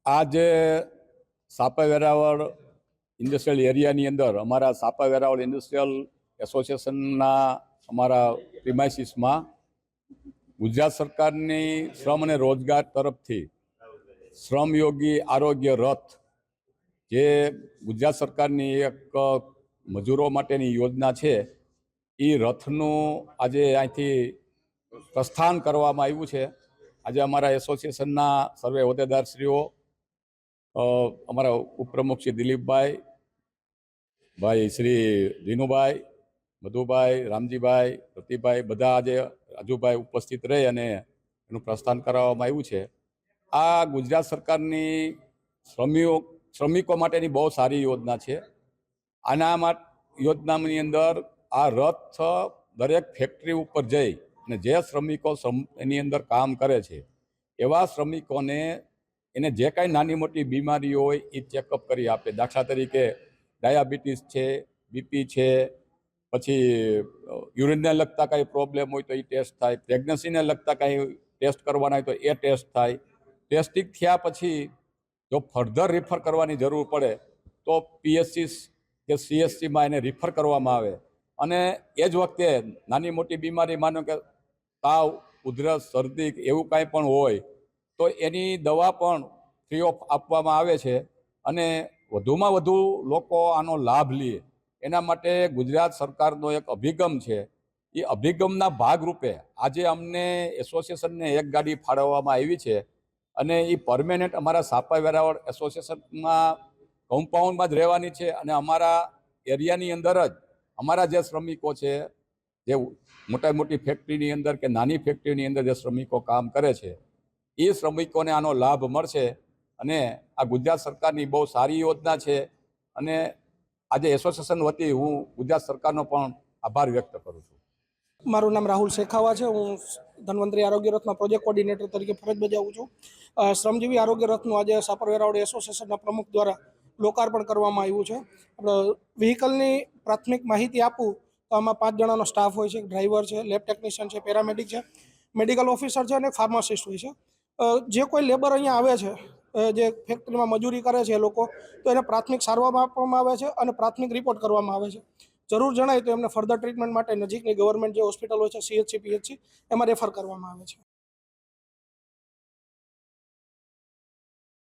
आज Sapa Veraval industrial area नी अंदर अमरा Sapa Veraval industrial association अमरा premises में गुजरात सरकार ने श्रम और रोजगार तरफ थी श्रम योगी आरोग्य रथ जे गुजरात सरकार नी एक मजूरों माटेनी योजना है ये रथनु आज अहींथी प्रस्थान करवामां आव्युं छे। आज अमरा एसोसिएशन सर्वे होद्देदारश्रीओ अमरा उपप्रमुख श्री दिलीपभाई भाई श्री दीनुभाई मधुभाई रामजीभाई प्रतीभाई बधा आज राजूभाई उपस्थित रही अने एनुं प्रस्थान कराववामां आव्युं छे। आ गुजरात सरकारनी श्रमिको माटेनी बहुत सारी योजना है। आना योजनानी अंदर आ रथ दरेक फैक्टरी पर जई ने जे श्रमिको एनी अंदर काम करे छे एवा श्रमिकोने एने जे कांई नानी मोटी बीमारी होय ए चेकअप करी आपे। दाखला तरीके डायाबिटीस है, बीपी है, पछी यूरिनने लगता कांई प्रॉब्लम होय तो ए टेस्ट थाय, प्रेग्नन्सीने लगता कांई टेस्ट करवाना होय तो ए टेस्ट थाय। टेस्टिंग थया पछी जो फर्धर रिफर करवानी जरूर पड़े तो पीएचसी के सीएचसी में एने रिफर करवामां आवे अने ए ज वखते नानी मोटी बीमारी मानो के ताव उधरस शरदी एवुं कांई पण होय तो एनी दवा पण फ्री ऑफ आपवामां आवे छे अने वधुमां वधु लोको आनो लाभ ले एना माटे गुजरात सरकारनो एक अभिगम छे। ए अभिगमना भागरूपे आजे अमने एसोसिएशनने एक गाड़ी फाळववामां आवी छे अने ए परमेनન્ટ अमारा सापा वेरावल एसोसिएशनमां कम्पाउंडमां ज रहेवानी छे अने अमारा एरियानी अंदर ज अमारा जे श्रमिको छे जे मोटा मोटी फैक्टरीनी अंदर के नानी फैक्टरीनी अंदर जे श्रमिको काम करे छे ए श्रमिकोने आनो लाभ मळशे अने आ गुजरात सरकारनी बहुत सारी योजना है अने आज एसोसिएशन वती हूँ गुजरात सरकारनो पण आभार व्यक्त करूँ छूं। मारू नाम राहुल शेखावा है। हूँ धन्वंतरी आरोग्य रथ में प्रोजेक्ट कोऑर्डिनेटर तरीके फरज बजावुं छूं। श्रमजीवी आरोग्य रथनु आज सापर वेरावल एसोसिएशन प्रमुख द्वारा लोकार्पण करवामां आव्युं छे। व्हीकलनी प्राथमिक माहिती आपूँ तो आमां 5 जणानो स्टाफ होय छे। ड्राइवर है, लैब टेक्निशियन है, पेरामेडिक है, मेडिकल ऑफिसर है और फार्मासिस्ट होय छे। जे कोई लेबर अहींया आवे छे जे फैक्टरी में मजूरी करे छे लोको तो एने प्राथमिक सारवार आपवामां आवे छे अने प्राथमिक रिपोर्ट करवामां आवे छे। जरूर जणाय तो एमने फर्धर ट्रीटमेंट माटे नजीकनी गवर्नमेंट जे होस्पिटल होय छे सीएचसी पीएचसी एमां रेफर करवामां आवे छे।